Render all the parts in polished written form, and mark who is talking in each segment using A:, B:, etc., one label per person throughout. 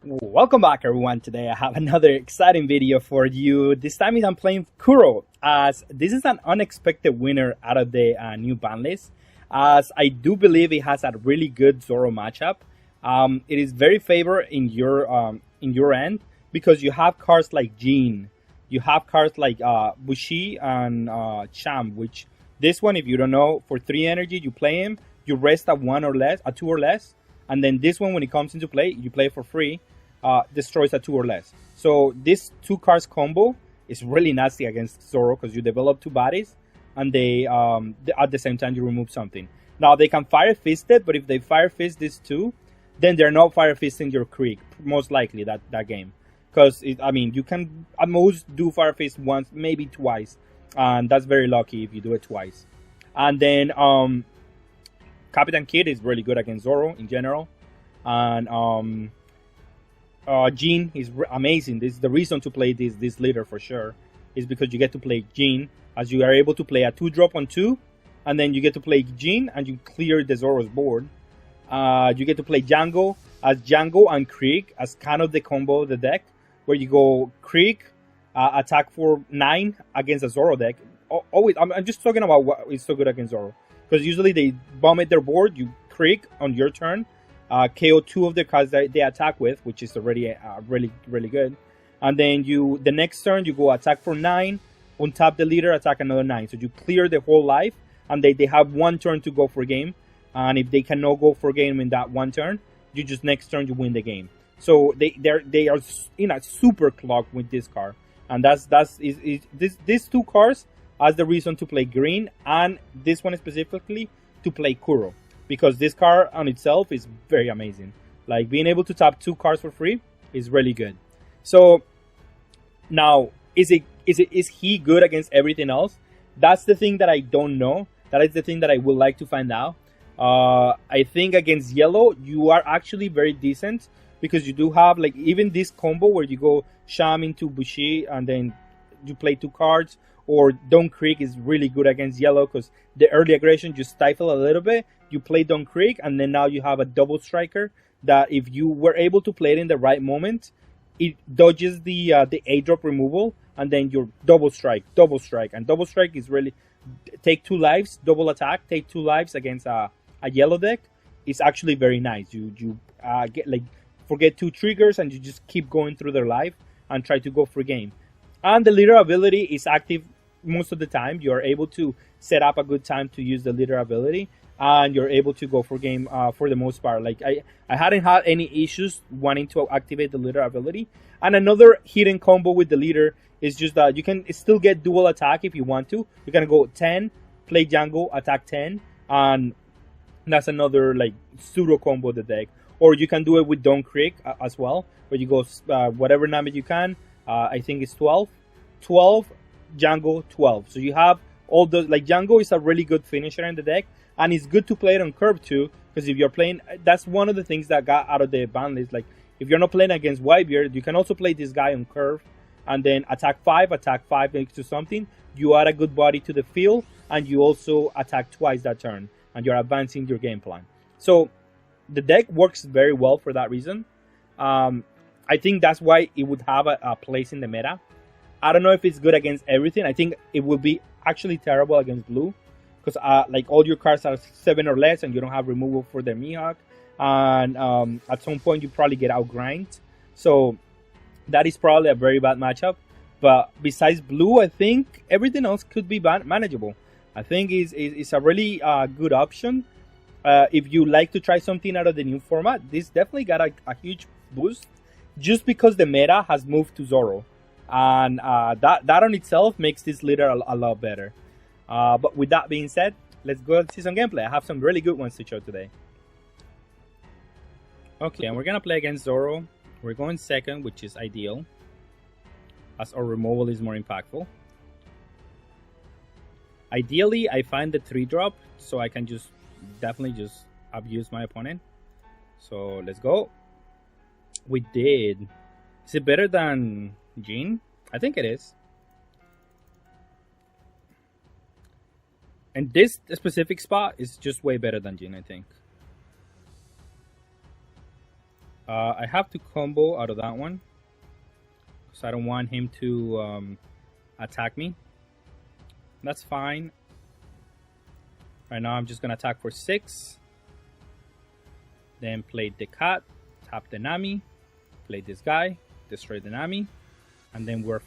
A: Welcome back, everyone. Today I have another exciting video for you. This time I'm playing Kuro, as this is an unexpected winner out of the new ban list, as I do believe it has a really good Zoro matchup. It is very favored in your end because you have cards like Jin, you have cards like Bushi and Cham, which this one, if you don't know, for 3 energy you play him, you rest at 1 or less, at 2 or less, and then this one when it comes into play, you play for free. Destroys a 2 or less. So this 2 cards combo is really nasty against Zoro because you develop 2 bodies and at the same time you remove something. Now they can fire fist it, but if they fire fist this 2, then they're not fire fisting your creek, most likely that game. Because you can at most do fire fist once, maybe twice, and that's very lucky if you do it twice. And then Capitan Kid is really good against Zoro in general, and Jin is amazing. This is the reason to play this leader for sure, is because you get to play Jin, as you are able to play a 2-drop on 2, and then you get to play Jin and you clear the Zoro's board. You get to play Django as Django and Krieg as kind of the combo of the deck, where you go Krieg, attack for 9 against a Zoro deck. Always, I'm just talking about what is so good against Zoro, because usually they vomit their board, you Krieg on your turn, KO 2 of the cards that they attack with, which is already really good. And then the next turn you go attack for 9, untap the leader, attack another 9. So you clear the whole life, and they have 1 turn to go for game. And if they cannot go for game in that 1 turn, you just next turn you win the game. So they are in a super clock with this card, and these 2 cards as the reason to play green, and this one specifically to play Kuro. Because this card on itself is very amazing. Like, being able to tap 2 cards for free is really good. So now, is he good against everything else? That's the thing that I don't know. That is the thing that I would like to find out. I think against yellow, you are actually very decent, because you do have, like, even this combo where you go Sham into Bushi and then you play 2 cards, or Don Creek is really good against yellow because the early aggression you stifle a little bit. You play Don Creek, and then now you have a double striker that if you were able to play it in the right moment, it dodges the 8-drop removal, and then your double strike, and double strike is really take 2 lives, double attack, take 2 lives against a yellow deck. It's actually very nice. You get, like, forget 2 triggers and you just keep going through their life and try to go for game. And the leader ability is active most of the time. You are able to set up a good time to use the leader ability, and you're able to go for game for the most part. Like, I hadn't had any issues wanting to activate the leader ability. And another hidden combo with the leader is just that you can still get dual attack if you want to. You're gonna go 10, play Django, attack 10, and that's another, like, pseudo combo of the deck. Or you can do it with Don Creek as well, where you go whatever number you can. I think it's 12, Django, 12. So you have all the, like, Django is a really good finisher in the deck, and it's good to play it on curve too, because if you're playing, that's one of the things that got out of the ban list. Like, if you're not playing against Whitebeard, you can also play this guy on curve, and then attack 5 next to something. You add a good body to the field, and you also attack twice that turn, and you're advancing your game plan. So the deck works very well for that reason. I think that's why it would have a place in the meta. I don't know if it's good against everything. I think it will be actually terrible against blue, because like, all your cards are 7 or less, and you don't have removal for the Mihawk, and at some point you probably get outgrind. So that is probably a very bad matchup. But besides blue, I think everything else could be manageable. I think it's a really good option. If you like to try something out of the new format, this definitely got a huge boost, just because the meta has moved to Zoro, and that on itself makes this leader a lot better. But with that being said, let's go and see some gameplay. I have some really good ones to show today. Okay, and we're gonna play against Zoro. We're going second, which is ideal, as our removal is more impactful. Ideally, I find the 3-drop so I can definitely just abuse my opponent. So let's go. We did. Is it better than Jin? I think it is. And this specific spot is just way better than Jin, I think. I have to combo out of that one, because I don't want him to attack me. That's fine. Right now I'm just going to attack for 6. Then play the cat, tap the Nami, play this guy, destroy the Nami, and then we're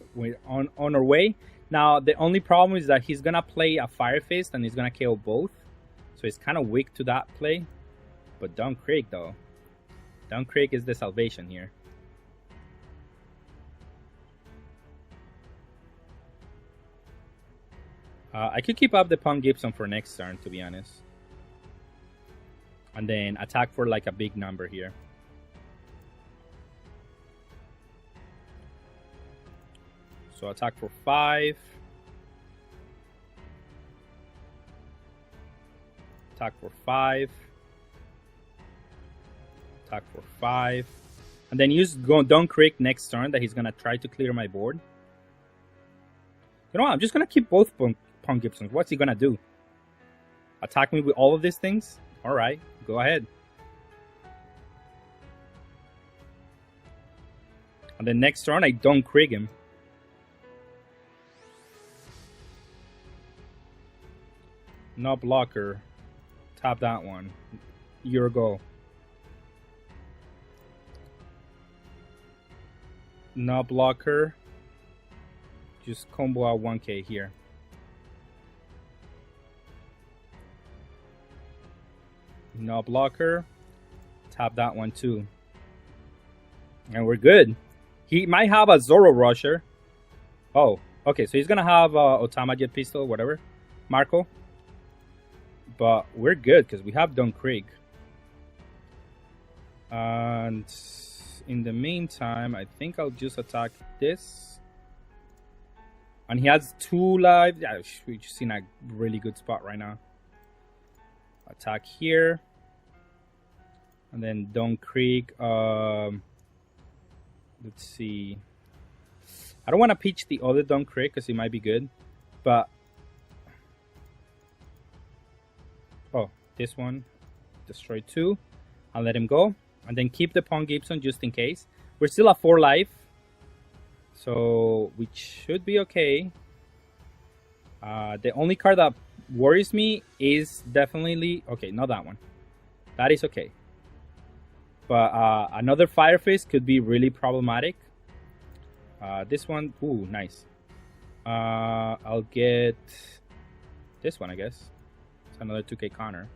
A: on our way. Now the only problem is that he's gonna play a Fire Fist and he's gonna KO both, so it's kind of weak to that play. But Don Krieg though, Don Krieg is the salvation here. I could keep up the Punk Gibson for next turn, to be honest, and then attack for like a big number here. So attack for 5. Attack for 5. Attack for 5. And then use Don Krieg next turn that he's going to try to clear my board. You know what? I'm just going to keep both Punk Gibsons. What's he going to do? Attack me with all of these things? Alright, go ahead. And then next turn, I Don Krieg him. No blocker. Tap that one. Your go. No blocker. Just combo out 1k here. No blocker. Tap that one too. And we're good. He might have a Zoro Rusher. Oh, okay. So he's gonna have Otama Jet Pistol, whatever. Marco. But we're good because we have Don Krieg. And in the meantime, I think I'll just attack this. And he has 2 lives. Yeah, we're just in a really good spot right now. Attack here. And then Don Krieg. Let's see. I don't want to pitch the other Don Krieg because he might be good. But oh, this one. Destroy 2. I'll let him go. And then keep the Punk Gibson just in case. We're still at 4 life. So we should be okay. The only card that worries me is definitely... Okay, not that one. That is okay. But another Fire Fist could be really problematic. This one... Ooh, nice. I'll get this one, I guess. It's another 2k counter.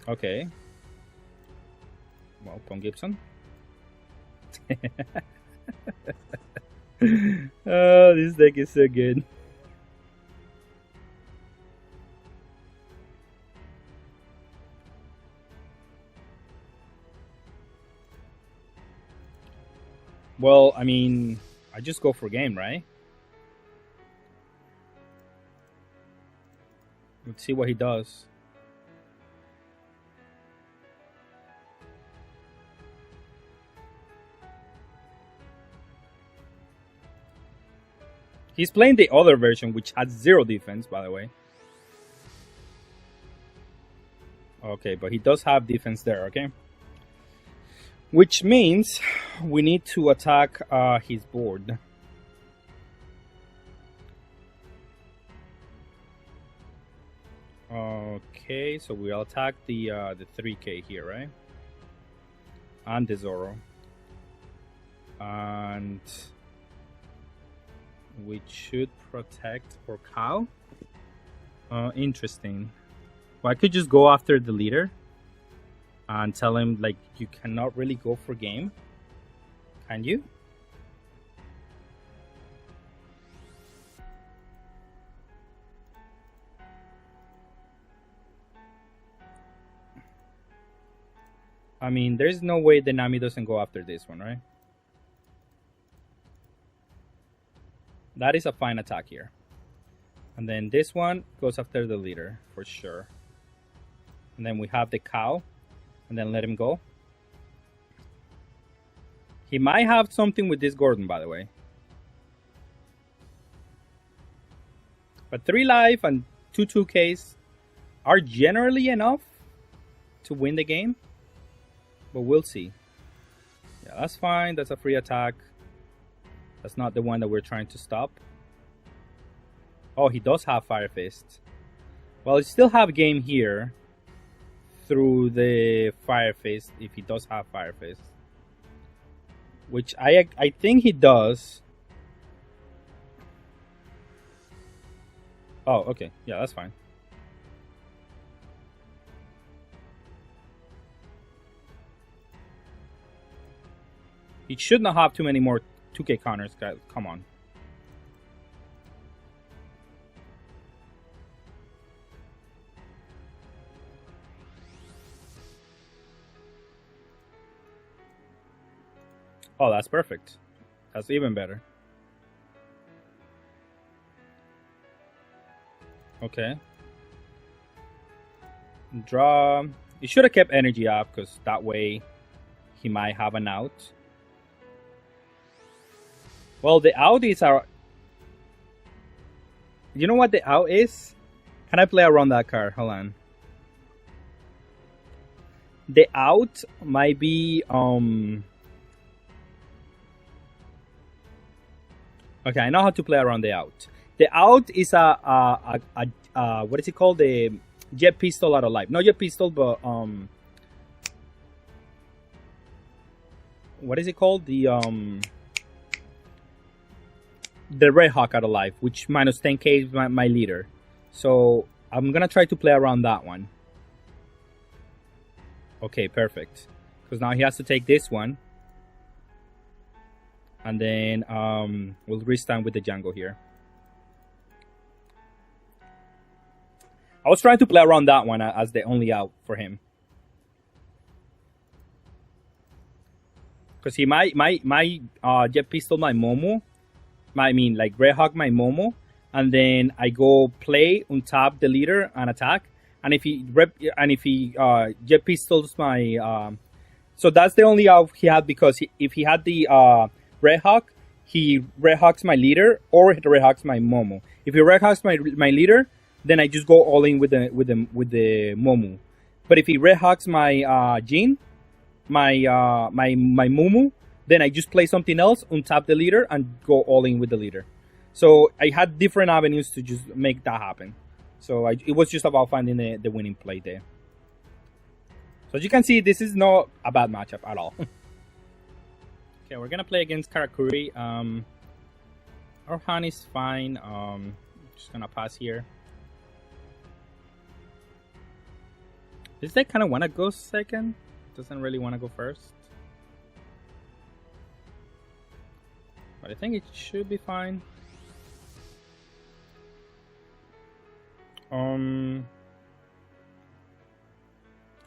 A: Okay. Well, Punk Gibson. Oh, this deck is so good. Well, I mean, I just go for game, right? Let's see what he does. He's playing the other version, which has 0 defense, by the way. Okay, but he does have defense there, okay? Which means we need to attack his board. Okay, so we'll attack the 3k here, right? And the Zoro. And we should protect our cow. Interesting. Well, I could just go after the leader and tell him, like, you cannot really go for game. Can you? I mean, there's no way the Nami doesn't go after this one, right? That is a fine attack here. And then this one goes after the leader, for sure. And then we have the cow. And then let him go. He might have something with this Gordon, by the way. But 3 life and 2 2Ks are generally enough. to win the game, but we'll see. Yeah, that's fine. That's a free attack. That's not the one that we're trying to stop. Oh, he does have Fire Fist. Well, he still have game here through the Fire Fist if he does have Fire Fist. Which I think he does. Oh, okay. Yeah, that's fine. He should not have too many more 2K counters, guys. Come on. Oh, that's perfect. That's even better. Okay. Draw. You should have kept energy up because that way he might have an out. Well, the out is our... You know what the out is? Can I play around that card? Hold on. The out might be... Okay, I know how to play around the out. The out is a what is it called? The jet pistol out of life. Not jet pistol, but what is it called? The Red Hawk out of life, which minus 10k is my leader. So I'm gonna try to play around that one. Okay, perfect. Because now he has to take this one. And then we'll restand with the Django here. I was trying to play around that one as the only out for him. Because he might jet pistol my Momo. I mean, like Red Hawk my Momo. And then I go play, untap the leader and attack. And if he jet pistols my... so that's the only out he had, because if he had the... Red Hawk, he Red Hawks my leader or Red Hawks my Momo. If he Red Hawks my leader, then I just go all in with the Momo. But if he Red Hawks my Jin, my Momo, then I just play something else, untap the leader, and go all in with the leader. So I had different avenues to just make that happen. So it was just about finding the winning play there. So as you can see, this is not a bad matchup at all. Okay, we're gonna play against Karakuri. Our Han is fine. Just gonna pass here. This deck kind of wanna go second. Doesn't really wanna go first. But I think it should be fine.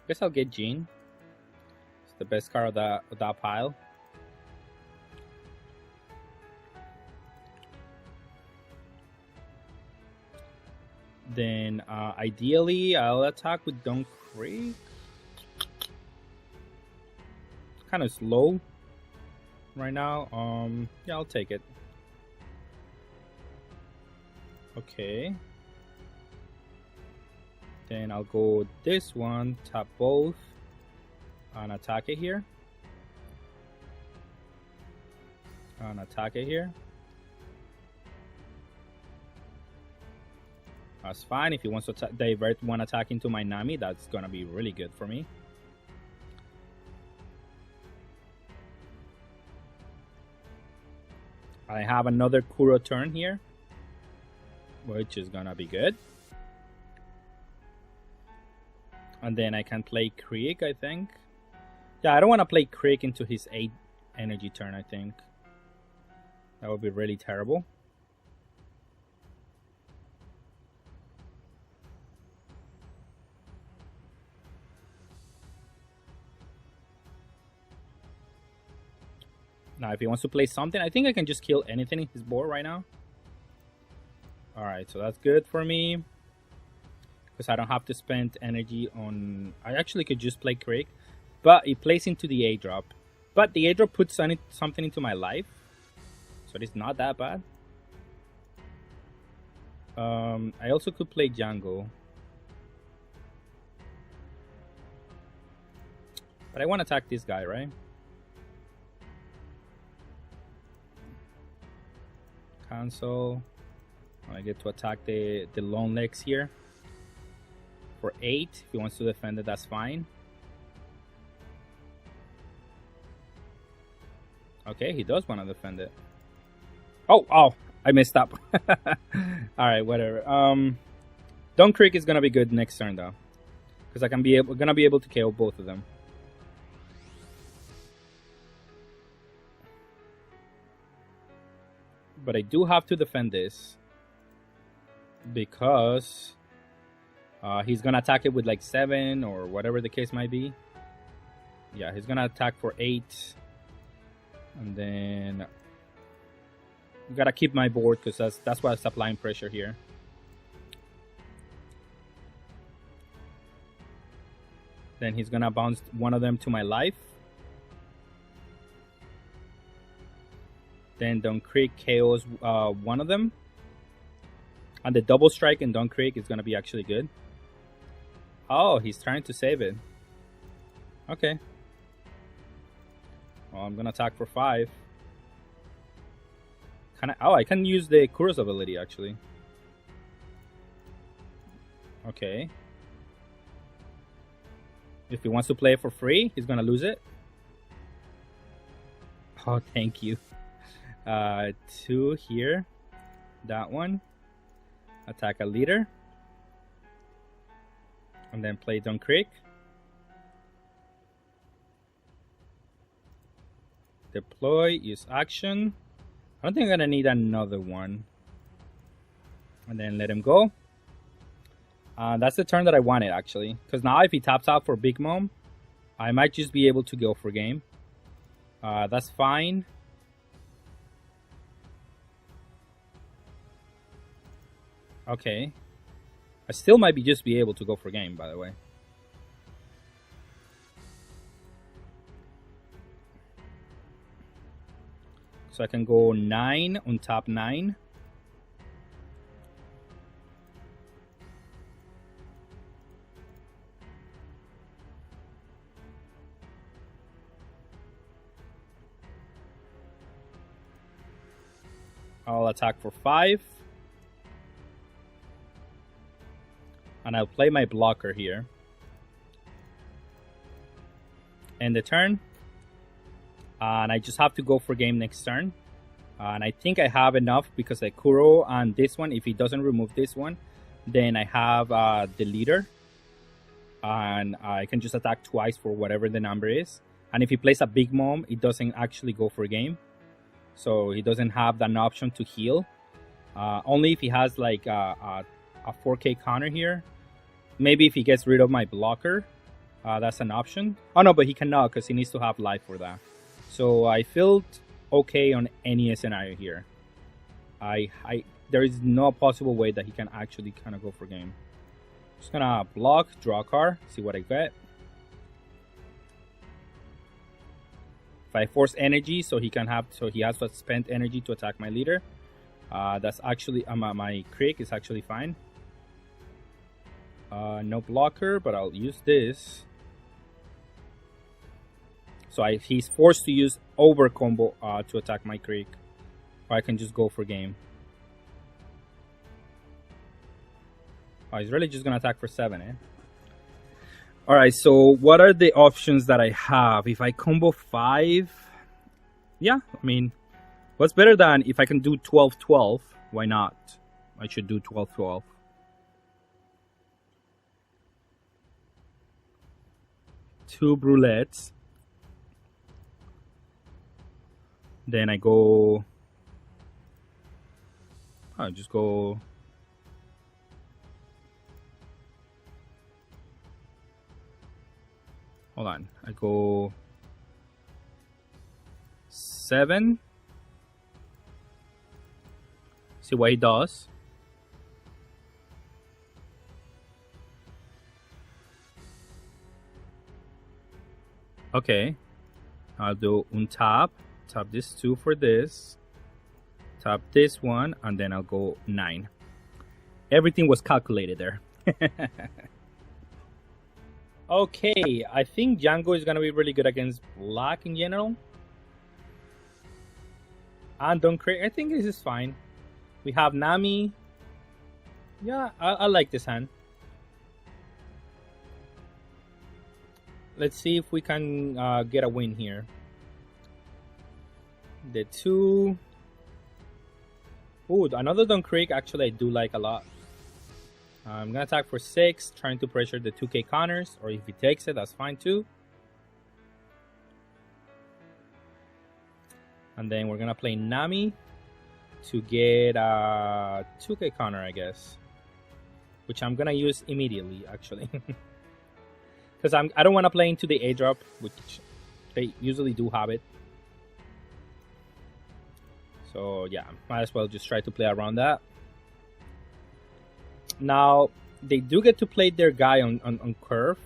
A: Guess I'll get Jean. It's the best card of that pile. Then ideally I'll attack with Don Creek. It's kind of slow right now. Yeah, I'll take it. Okay. Then I'll go this one, tap both, and attack it here. And attack it here. That's fine. If he wants to divert one attack into my Nami, that's gonna be really good for me. I have another Kuro turn here, which is gonna be good. And then I can play Krieg, I think. Yeah, I don't want to play Krieg into his 8 energy turn, I think. That would be really terrible. Now, if he wants to play something, I think I can just kill anything in his board right now. Alright, so that's good for me. Because I don't have to spend energy on... I actually could just play Krieg. But it plays into the A-drop. But the A-drop puts something into my life. So it's not that bad. I also could play Django. But I want to attack this guy, right? Cancel. I get to attack the long legs here. For 8. If he wants to defend it, that's fine. Okay, he does want to defend it. Oh, I messed up. Alright, whatever. Don Creek is gonna be good next turn though. Because gonna be able to KO both of them. But I do have to defend this. Because he's gonna attack it with like 7 or whatever the case might be. Yeah, he's gonna attack for 8. And then gotta keep my board because that's why I'm applying pressure here. Then he's gonna bounce one of them to my life. Then Don Creek KOs one of them. And the double strike in Don Creek is gonna be actually good. Oh, he's trying to save it. Okay. Well, I'm gonna attack for 5. I can use the Kuro's ability actually. Okay. If he wants to play it for free, he's gonna lose it. Oh, thank you. 2 here. That one. Attack a leader. And then play Don Creek. Deploy, use action. I don't think I'm gonna need another one. And then let him go. That's the turn that I wanted actually. Because now if he taps out for Big Mom, I might just be able to go for game. That's fine. Okay. I still might just be able to go for game, by the way. So I can go 9 on top 9. I'll attack for 5. And I'll play my blocker here. End the turn. And I just have to go for game next turn. And I think I have enough because I Kuro on this one. If he doesn't remove this one, then I have the leader. And I can just attack twice for whatever the number is. And if he plays a Big Mom, it doesn't actually go for game. So he doesn't have that option to heal. Only if he has like a 4K counter here. Maybe if he gets rid of my blocker, that's an option. Oh no, but he cannot because he needs to have life for that. So I felt okay on any scenario here. There is no possible way that he can actually kind of go for game. Just gonna block, draw a card, see what I get. If I force energy, so he has to spend energy to attack my leader. That's actually my Creek is actually fine. No blocker, but I'll use this. So he's forced to use over combo to attack my Creek. Or I can just go for game. Oh, he's really just gonna attack for 7, eh? Alright, so what are the options that I have? If I combo 5, yeah, I mean, what's better than if I can do 12-12? Why not? I should do 12-12. Two brulettes. Then I go... I just go... Hold on. I go... 7. See what he does. Okay. I'll do untap. Tap this 2 for this. Tap this one. And then I'll go 9. Everything was calculated there. Okay, I think Django is gonna be really good against black in general. And Don Craig, I think this is fine. We have Nami. Yeah, I like this hand. Let's see if we can get a win here. The 2. Ooh, another Don Creek actually I do like a lot. I'm gonna attack for 6, trying to pressure the 2k counters, or if he takes it, that's fine too. And then we're gonna play Nami to get a 2k counter, I guess, which I'm gonna use immediately actually, because I don't want to play into the A drop, which they usually do have it. So yeah, might as well just try to play around that. Now, they do get to play their guy on curve.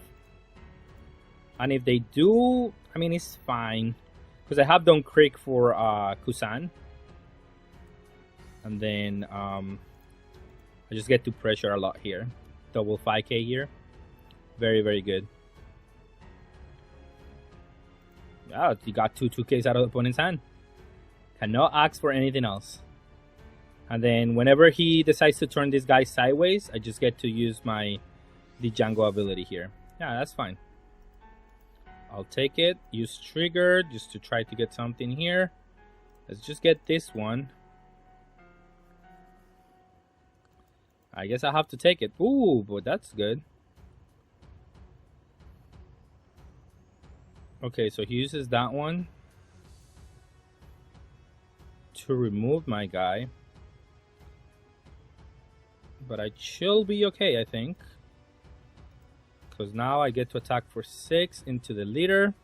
A: And if they do, I mean, it's fine. Because I have Don Creek for Kusan. And then I just get to pressure a lot here. Double 5k here. Very, very good. Yeah, you got 2Ks out of the opponent's hand. Cannot ask for anything else. And then whenever he decides to turn this guy sideways, I just get to use the Django ability here. Yeah, that's fine. I'll take it. Use trigger just to try to get something here. Let's just get this one. I guess I have to take it. Ooh, but that's good. Okay, so he uses that one to remove my guy. But I should be okay, I think. Because now I get to attack for 6 into the leader.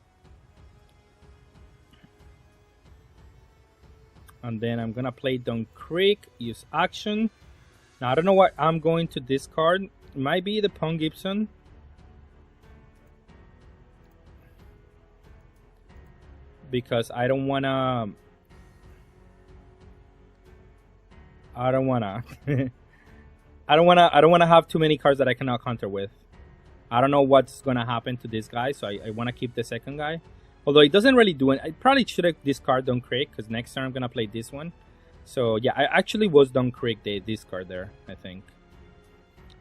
A: And then I'm going to play Don Creek, use action. Now I don't know what I'm going to discard. It might be the Pong Gibson. Because I don't want to... I don't want to have too many cards that I cannot counter with. I don't know what's going to happen to this guy, so I want to keep the second guy. Although it doesn't really do it. I probably should have discarded Don Creek, because next turn I'm going to play this one. So yeah, I actually was Don Creek the discard there, I think.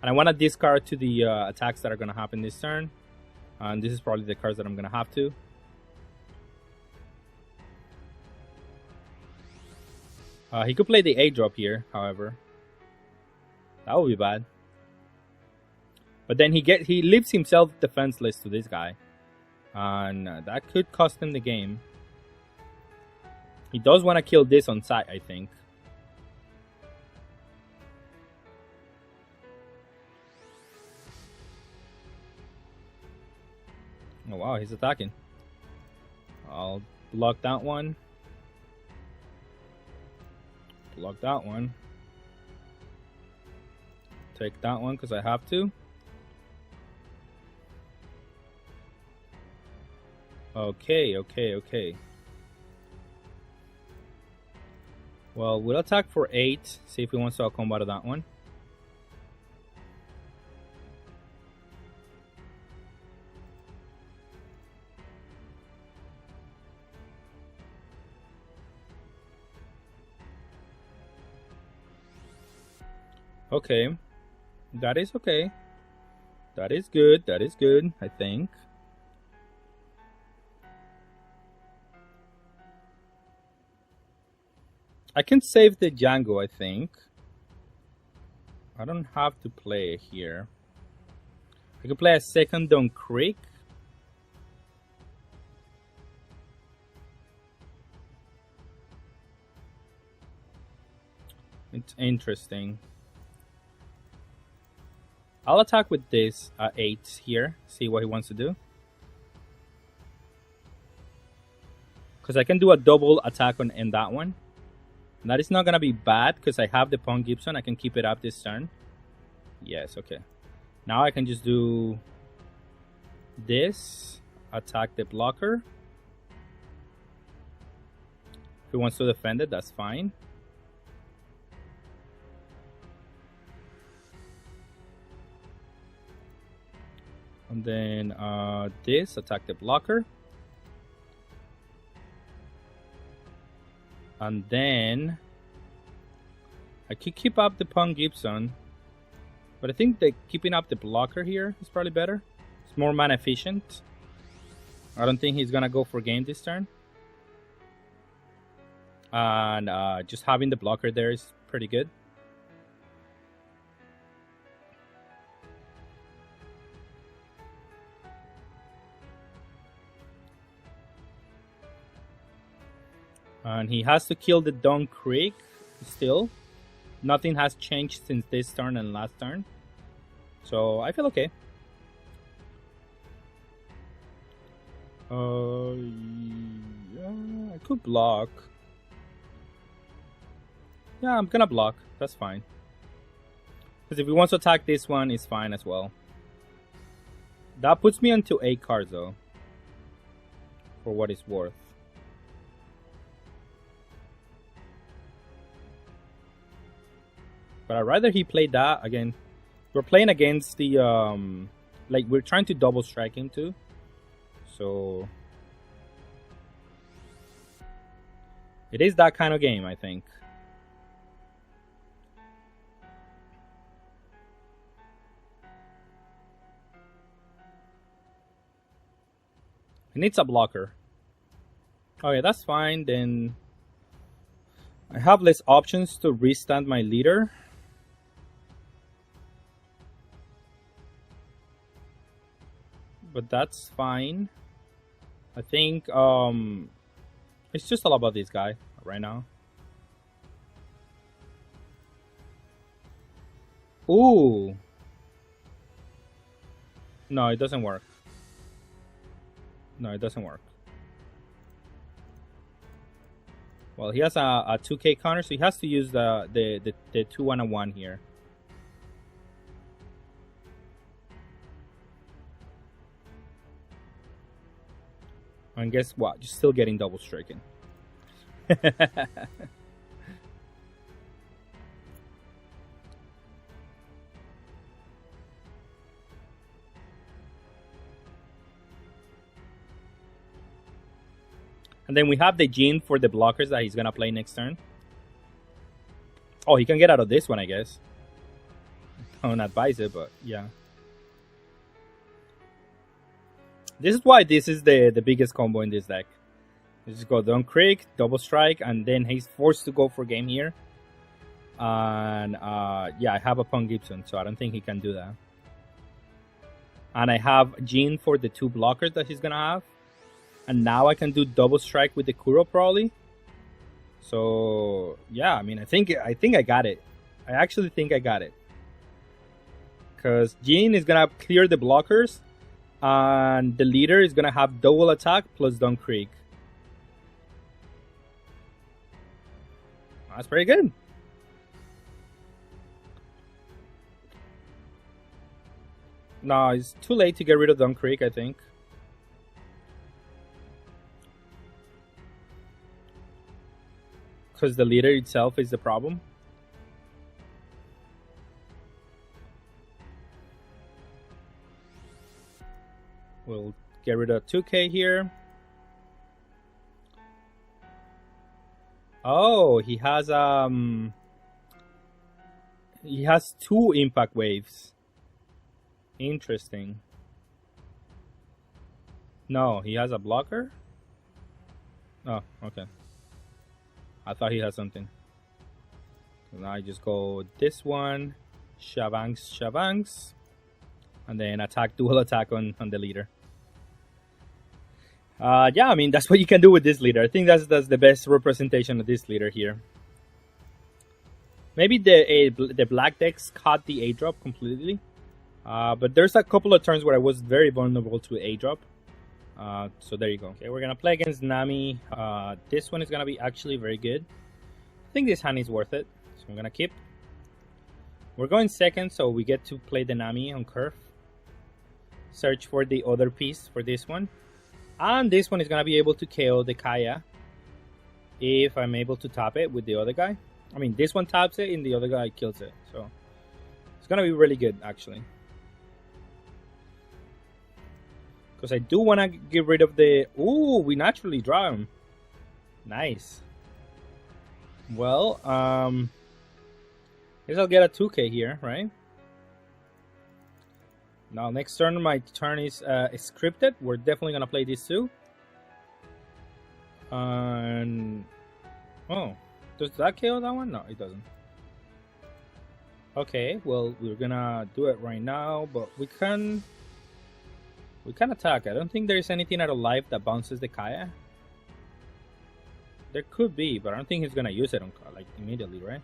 A: And I want to discard to the attacks that are going to happen this turn. And this is probably the cards that I'm going to have to. He could play the A drop here, however. That would be bad. But then he leaves himself defenseless to this guy. And that could cost him the game. He does want to kill this on sight, I think. Oh wow, he's attacking. I'll block that one. Block that one. Take that one because I have to. Okay. Well, we'll attack for 8. See if he wants to combat that one. Okay. That is okay. That is good. That is good, I think. I can save the Django, I think. I don't have to play here. I can play a second Don Creek. It's interesting. I'll attack with this 8 here. See what he wants to do. Because I can do a double attack in that one. And that is not going to be bad because I have the Pong Gibson. I can keep it up this turn. Yes, okay. Now I can just do this. Attack the blocker. If he wants to defend it, that's fine. And then this, attack the blocker. And then I could keep up the Pawn Gibson, but I think that keeping up the blocker here is probably better. It's more mana efficient. I don't think he's gonna go for game this turn. And just having the blocker there is pretty good. And he has to kill the Dawn Creek still. Nothing has changed since this turn and last turn. So I feel okay. Yeah, I could block. Yeah, I'm gonna block. That's fine. Because if he wants to attack this one, it's fine as well. That puts me onto 8 cards though. For what it's worth. But I'd rather he played that. Again, we're playing against the like we're trying to double strike him too. So it is that kind of game, I think. It needs a blocker. Okay, that's fine. Then I have less options to restand my leader. But that's fine. I think it's just all about this guy right now. Ooh. No, it doesn't work. No, it doesn't work. Well, he has a 2k counter, so he has to use the 2-1-1 here. And guess what? You're still getting double striking. And then we have the Jin for the blockers that he's gonna play next turn. Oh, he can get out of this one, I guess. I don't advise it, but yeah. This is why this is the biggest combo in this deck. You just go Dawn Creek, double strike, and then he's forced to go for game here. And yeah, I have a Pawn Gibson, so I don't think he can do that. And I have Jin for the 2 blockers that he's gonna have. And now I can do double strike with the Kuro probably. So yeah, I mean, I think I got it. I actually think I got it. Because Jin is gonna clear the blockers. And the leader is gonna have double attack plus Dawn Creek. That's pretty good. No, it's too late to get rid of Dawn Creek, I think. Because the leader itself is the problem. We'll get rid of 2k here. Oh, he has 2 impact waves. Interesting. No, he has a blocker? Oh, okay. I thought he had something. So now I just go this one, Shavangs, and then attack, dual attack on the leader. Yeah, I mean, that's what you can do with this leader. I think that's the best representation of this leader here. Maybe the black decks caught the A drop completely, but there's a couple of turns where I was very vulnerable to A drop. So there you go. Okay, we're gonna play against Nami. This one is gonna be actually very good. I think this hand is worth it, so I'm gonna keep. We're going second, so we get to play the Nami on curve. Search for the other piece for this one. And this one is gonna be able to KO the Kaya if I'm able to tap it with the other guy. I mean, this one taps it and the other guy kills it. So it's gonna be really good, actually. Because I do want to get rid of the... Ooh, we naturally draw him. Nice. Well, guess I'll get a 2K here, right? Now, next turn, my turn is scripted. We're definitely going to play this too. And... Oh, does that KO that one? No, it doesn't. Okay, well, we're going to do it right now, but we can attack. I don't think there's anything out of life that bounces the Kaya. There could be, but I don't think he's gonna use it on like immediately, right?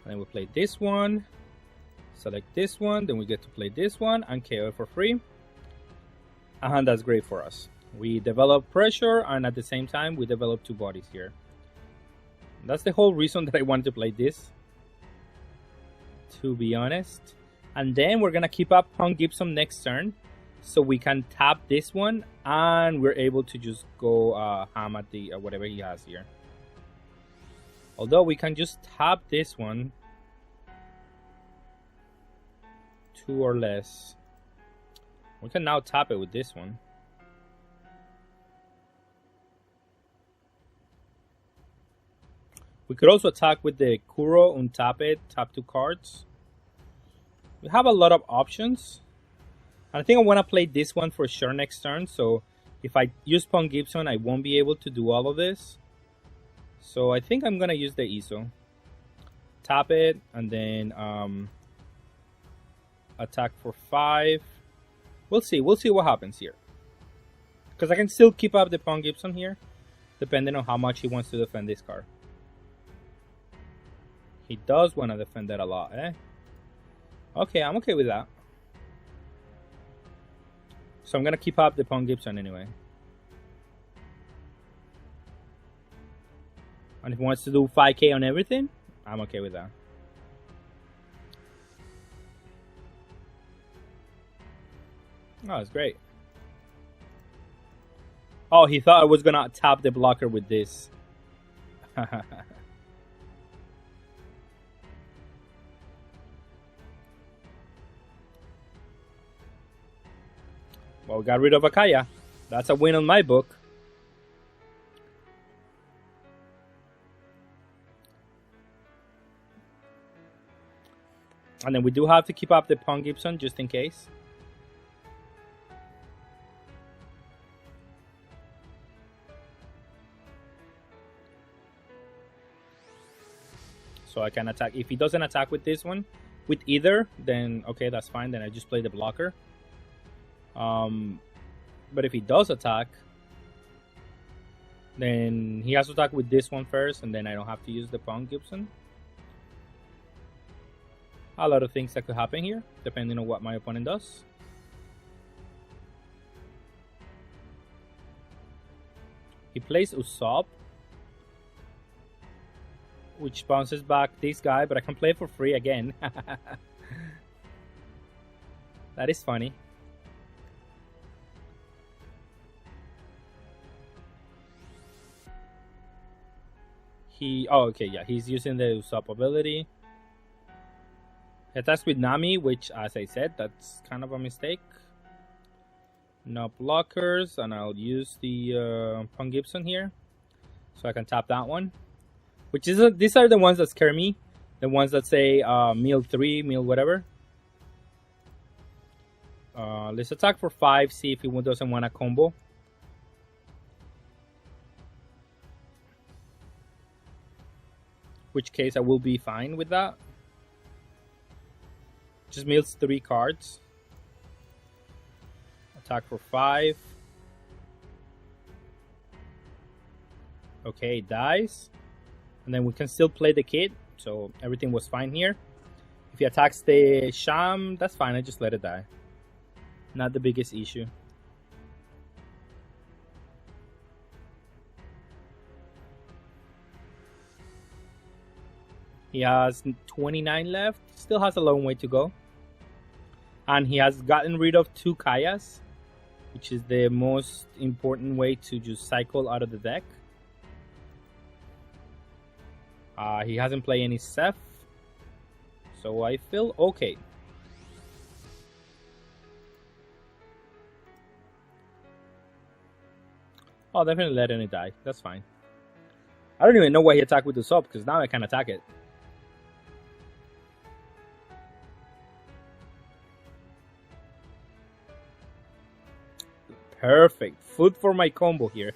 A: And then we play this one, select this one, then we get to play this one and KO it for free. And that's great for us. We develop pressure, and at the same time we develop two bodies here. That's the whole reason that I wanted to play this, to be honest. And then we're gonna keep up Punk Gibson next turn, so we can tap this one, and we're able to just go ham at the whatever he has here. Although we can just tap this one, 2 or less. We can now tap it with this one. We could also attack with the Kuro, untap it, tap 2 cards. We have a lot of options. And I think I want to play this one for sure next turn. So if I use Punk Gibson, I won't be able to do all of this. So I think I'm going to use the ISO. Tap it and then attack for 5. We'll see. We'll see what happens here. Because I can still keep up the Punk Gibson here, depending on how much he wants to defend this card. He does want to defend that a lot, eh? Okay, I'm okay with that. So I'm going to keep up the Punk Gibson anyway. And if he wants to do 5k on everything, I'm okay with that. Oh, that's great. Oh, he thought I was going to tap the blocker with this. Well, we got rid of Akaya. That's a win on my book. And then we do have to keep up the Punk Gibson just in case. So I can attack. If he doesn't attack with this one, with either, then okay, that's fine. Then I just play the blocker. But if he does attack, then he has to attack with this one first, and then I don't have to use the Punk Gibson. A lot of things that could happen here, depending on what my opponent does. He plays Usopp, which bounces back this guy, but I can play it for free again. That is funny. Oh, okay, yeah, he's using the Usopp ability. He attacks with Nami, which, as I said, that's kind of a mistake. No blockers, and I'll use the Punk Gibson here, so I can tap that one. Which is these are the ones that scare me, the ones that say meal 3, meal whatever. Let's attack for 5, see if he doesn't want a combo. Which case I will be fine with that. Just mills 3 cards. Attack for 5. Okay, dies. And then we can still play the kid, so everything was fine here. If he attacks the Sham, that's fine, I just let it die. Not the biggest issue. He has 29 left, still has a long way to go. And he has gotten rid of 2 Kayas, which is the most important way to just cycle out of the deck. He hasn't played any Seth, so I feel okay. Oh, definitely letting it die. That's fine. I don't even know why he attacked with the sub, because now I can attack it. Perfect. Food for my combo here.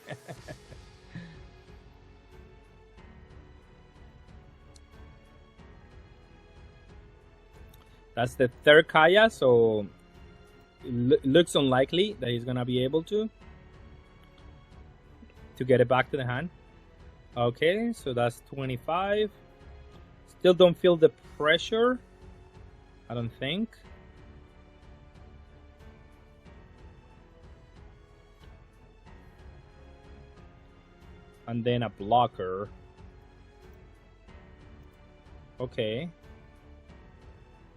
A: That's the third Kaya, so it looks unlikely that he's gonna be able to get it back to the hand. Okay, so that's 25. Still don't feel the pressure, I don't think. And then a blocker. Okay.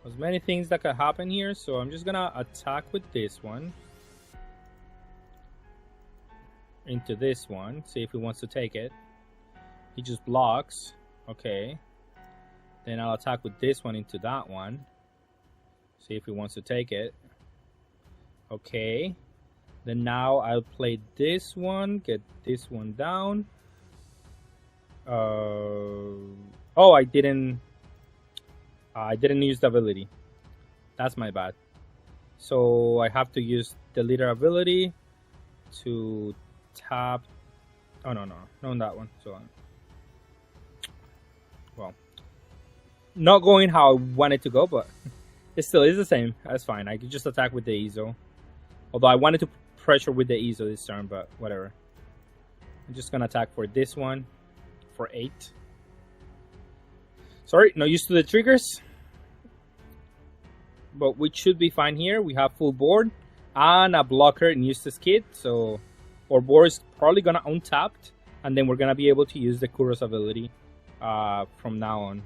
A: There's many things that could happen here, so I'm just gonna attack with this one. Into this one, see if he wants to take it. He just blocks. Okay. Then I'll attack with this one into that one. See if he wants to take it. Okay. Then now I'll play this one, get this one down. Oh, I didn't use the ability. That's my bad. So I have to use the leader ability to tap. Oh no, not that one. So well, not going how I wanted to go, but it still is the same. That's fine. I could just attack with the Izo. Although I wanted to pressure with the Izo this turn, but whatever. I'm just gonna attack for this one for 8. Sorry, not used to the triggers, but we should be fine here. We have full board and a blocker in Eustace Kit, so our board is probably gonna untapped, and then we're gonna be able to use the Kuro's ability from now on.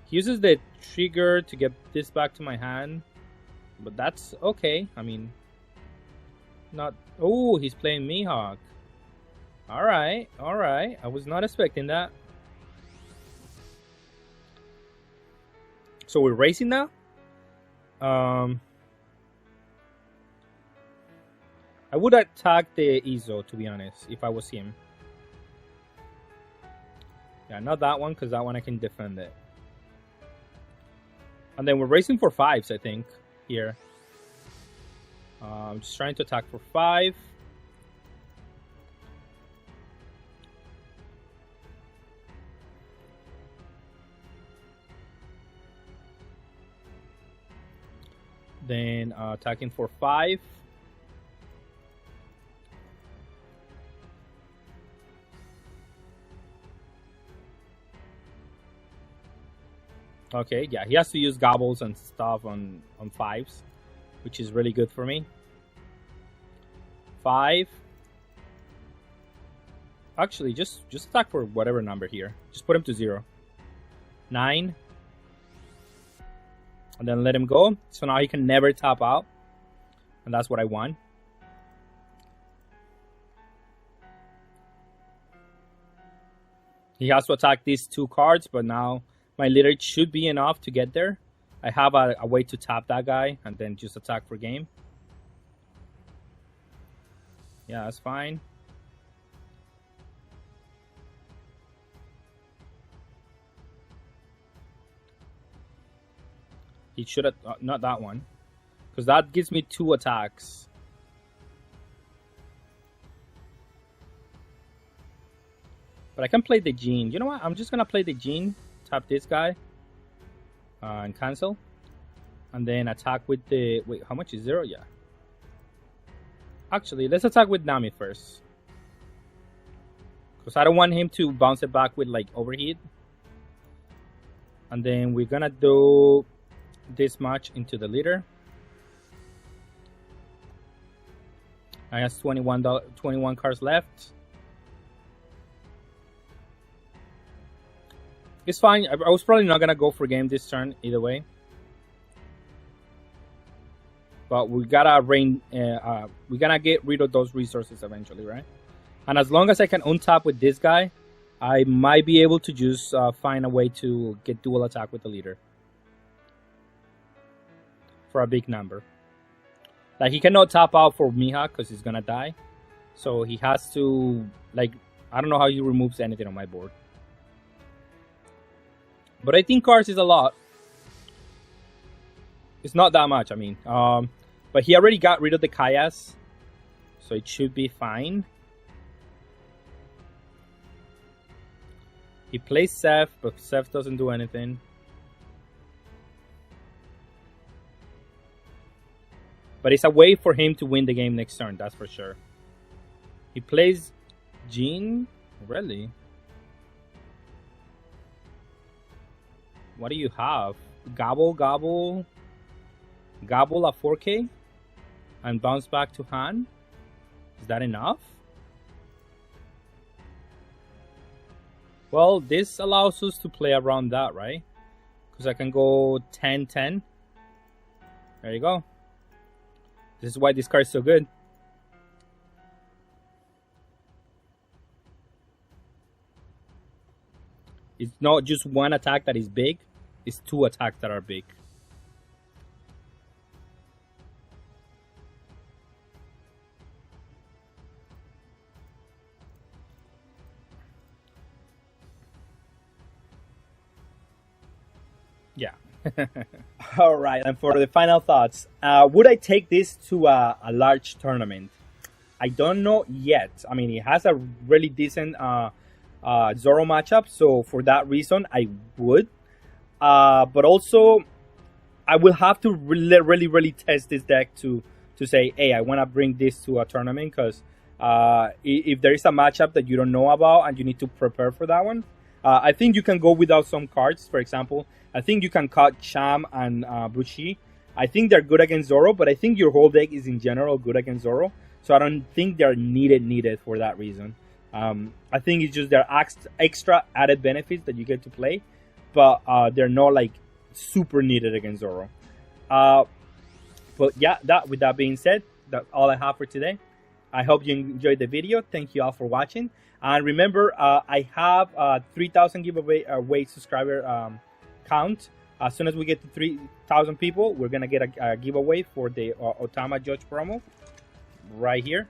A: He uses the trigger to get this back to my hand, but that's okay. I mean, not. Oh, he's playing Mihawk. All right. I was not expecting that. So we're racing now. I would attack the Izo, to be honest, if I was him. Yeah, not that one, because that one I can defend it. And then we're racing for 5s, I think, here. I'm just trying to attack for 5. Then attacking for 5. Okay, yeah, he has to use gobbles and stuff on 5s, which is really good for me. 5. Actually, just attack for whatever number here. Just put him to 0. 9. And then let him go. So now he can never tap out. And that's what I want. He has to attack these 2 cards, but now my leader should be enough to get there. I have a way to tap that guy and then just attack for game. Yeah, that's fine. He should have, not that one, because that gives me 2 attacks. But I can play the Gene. You know what? I'm just gonna play the Gene. Tap this guy and cancel, and then attack with the. Wait, how much is 0? Yeah. Actually, let's attack with Nami first, because I don't want him to bounce it back with like overheat. And then we're gonna do this much into the leader. I have 21 cards left. It's fine. I was probably not gonna go for game this turn either way. But we gotta we gotta get rid of those resources eventually, right? And as long as I can untap with this guy, I might be able to just find a way to get dual attack with the leader for a big number. Like, he cannot tap out for Mihawk because he's gonna die. So he has to, like, I don't know how he removes anything on my board. But 18 cards is a lot. It's not that much, I mean. But he already got rid of the Kayas, so it should be fine. He plays Seth, but Seth doesn't do anything. But it's a way for him to win the game next turn, that's for sure. He plays Jean? Really? What do you have? Gobble, gobble. Gobble a 4K? And bounce back to hand? Is that enough? Well, this allows us to play around that, right? Because I can go 10-10. There you go. This is why this card is so good. It's not just one attack that is big, it's two attacks that are big. Yeah. All right, and for the final thoughts, would I take this to a large tournament? I don't know yet. I mean, it has a really decent Zoro matchup, so for that reason, I would. But also, I will have to really test this deck to say, hey, I want to bring this to a tournament, because if there is a matchup that you don't know about and you need to prepare for that one, I think you can go without some cards. For example, I think you can cut Cham and Bushi. I think they're good against Zoro, but I think your whole deck is in general good against Zoro. So I don't think they're needed for that reason. I think it's just their extra added benefits that you get to play, but they're not like super needed against Zoro. But yeah, with that being said, that's all I have for today. I hope you enjoyed the video. Thank you all for watching. And remember, I have 3,000 giveaway subscriber count. As soon as we get to 3,000 people, we're gonna get a giveaway for the Otama Judge promo right here.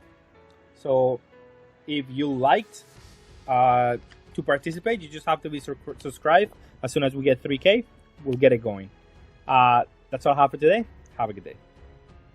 A: So if you liked to participate, you just have to be subscribed. As soon as we get 3K, we'll get it going. That's all I have for today. Have a good day.